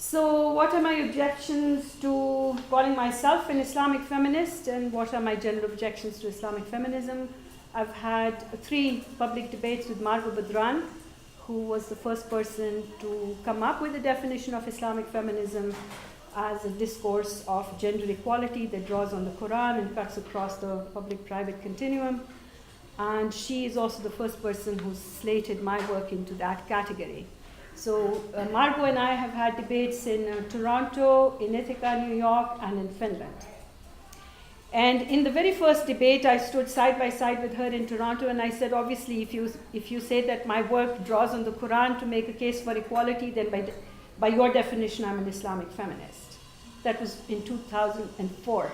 So what are my objections to calling myself an Islamic feminist, and what are my general objections to Islamic feminism? I've had 3 public debates with Margot Badran, who was the first person to come up with the definition of Islamic feminism as a discourse of gender equality that draws on the Quran and cuts across the public-private continuum. And she is also the first person who slated my work into that category. So Margot and I have had debates in Toronto, in Ithaca, New York, and in Finland. And in the very first debate, I stood side by side with her in Toronto, and I said, obviously, if you say that my work draws on the Quran to make a case for equality, then by your definition, I'm an Islamic feminist. That was in 2004.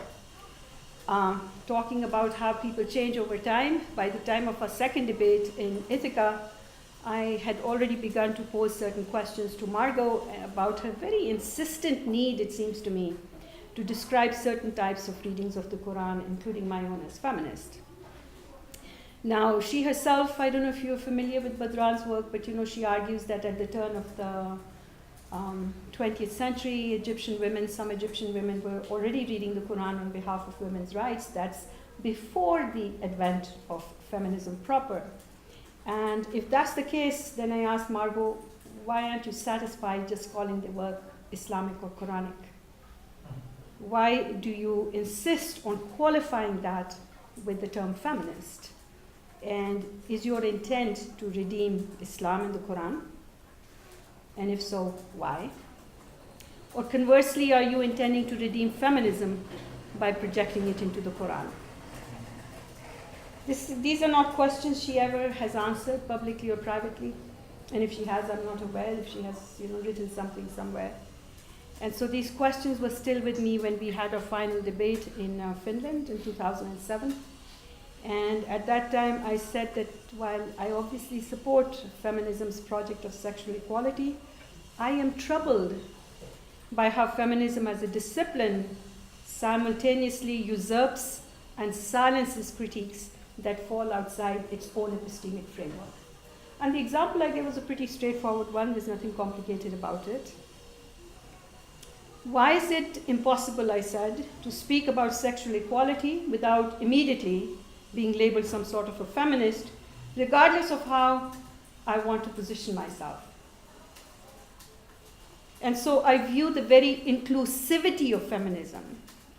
Talking about how people change over time, by the time of our second debate in Ithaca, I had already begun to pose certain questions to Margot about her very insistent need, it seems to me, to describe certain types of readings of the Quran, including my own as feminist. Now, she herself, I don't know if you're familiar with Badran's work, but she argues that at the turn of the 20th century, some Egyptian women were already reading the Quran on behalf of women's rights. That's before the advent of feminism proper. And if that's the case, then I asked Margot, why aren't you satisfied just calling the work Islamic or Quranic? Why do you insist on qualifying that with the term feminist? And is your intent to redeem Islam and the Quran? And if so, why? Or conversely, are you intending to redeem feminism by projecting it into the Quran? These are not questions she ever has answered publicly or privately. And if she has, I'm not aware. If she has written something somewhere. And so these questions were still with me when we had our final debate in Finland in 2007. And at that time, I said that while I obviously support feminism's project of sexual equality, I am troubled by how feminism as a discipline simultaneously usurps and silences critiques that fall outside its own epistemic framework. And the example I gave was a pretty straightforward one. There's nothing complicated about it. Why is it impossible, I said, to speak about sexual equality without immediately being labeled some sort of a feminist, regardless of how I want to position myself? And so I view the very inclusivity of feminism,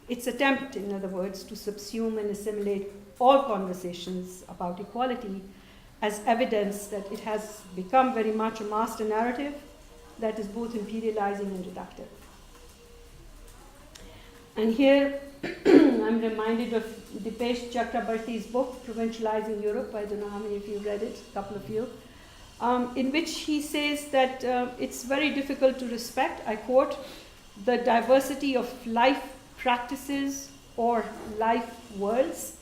its attempt, in other words, to subsume and assimilate all conversations about equality, as evidence that it has become very much a master narrative that is both imperializing and reductive. And here I'm reminded of Dipesh Chakrabarty's book, Provincializing Europe. I don't know how many of you read it, a couple of you, in which he says that it's very difficult to respect, I quote, the diversity of life practices or life worlds,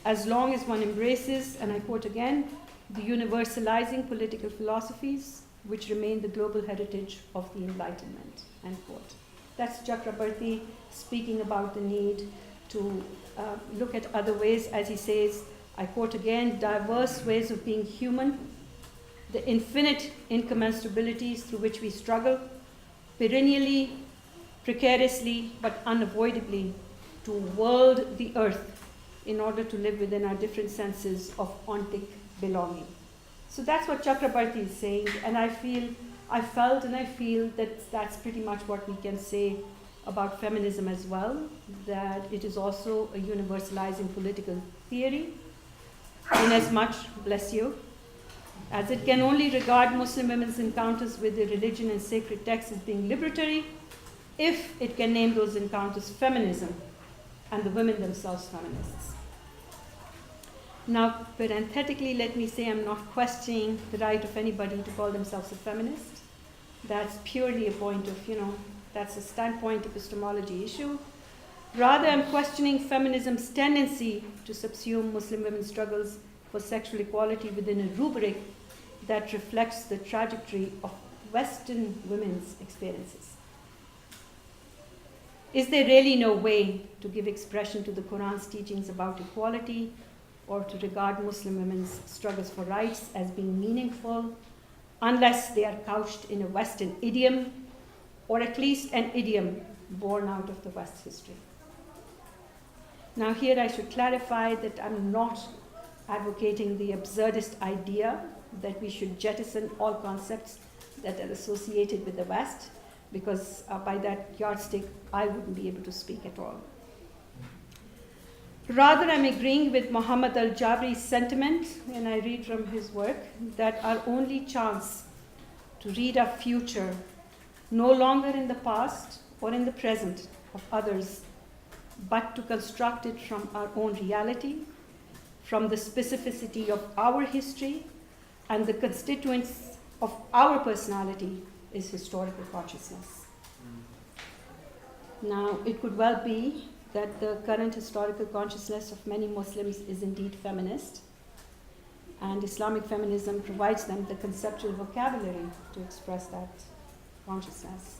as long as one embraces, and I quote again, the universalizing political philosophies which remain the global heritage of the Enlightenment, end quote. That's Chakrabarty speaking about the need to look at other ways, as he says, I quote again, diverse ways of being human, the infinite incommensurabilities through which we struggle, perennially, precariously, but unavoidably, to world the earth in order to live within our different senses of ontic belonging. So that's what Chakrabarty is saying, and I feel that that's pretty much what we can say about feminism as well, that it is also a universalizing political theory, inasmuch, bless you, as it can only regard Muslim women's encounters with the religion and sacred texts as being liberatory, if it can name those encounters feminism, and the women themselves feminists. Now, parenthetically, let me say I'm not questioning the right of anybody to call themselves a feminist. That's purely a point of, that's a standpoint epistemology issue. Rather, I'm questioning feminism's tendency to subsume Muslim women's struggles for sexual equality within a rubric that reflects the trajectory of Western women's experiences. Is there really no way to give expression to the Quran's teachings about equality, or to regard Muslim women's struggles for rights as being meaningful, unless they are couched in a Western idiom or at least an idiom born out of the West's history. Now here I should clarify that I'm not advocating the absurdist idea that we should jettison all concepts that are associated with the West, because by that yardstick I wouldn't be able to speak at all. Rather, I'm agreeing with Muhammad al-Jabri's sentiment, when I read from his work, that our only chance to read our future, no longer in the past or in the present of others, but to construct it from our own reality, from the specificity of our history and the constituents of our personality, is historical consciousness. Now, it could well be that the current historical consciousness of many Muslims is indeed feminist, and Islamic feminism provides them the conceptual vocabulary to express that consciousness.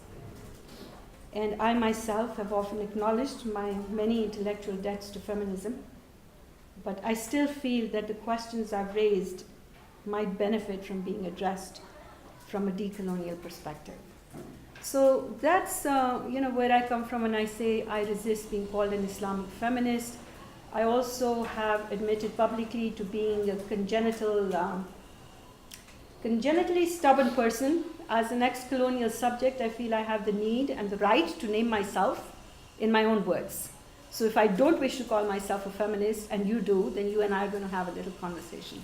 And I myself have often acknowledged my many intellectual debts to feminism, but I still feel that the questions I've raised might benefit from being addressed from a decolonial perspective. So that's where I come from when I say I resist being called an Islamic feminist. I also have admitted publicly to being a congenitally stubborn person. As an ex-colonial subject, I feel I have the need and the right to name myself in my own words. So if I don't wish to call myself a feminist and you do, then you and I are going to have a little conversation.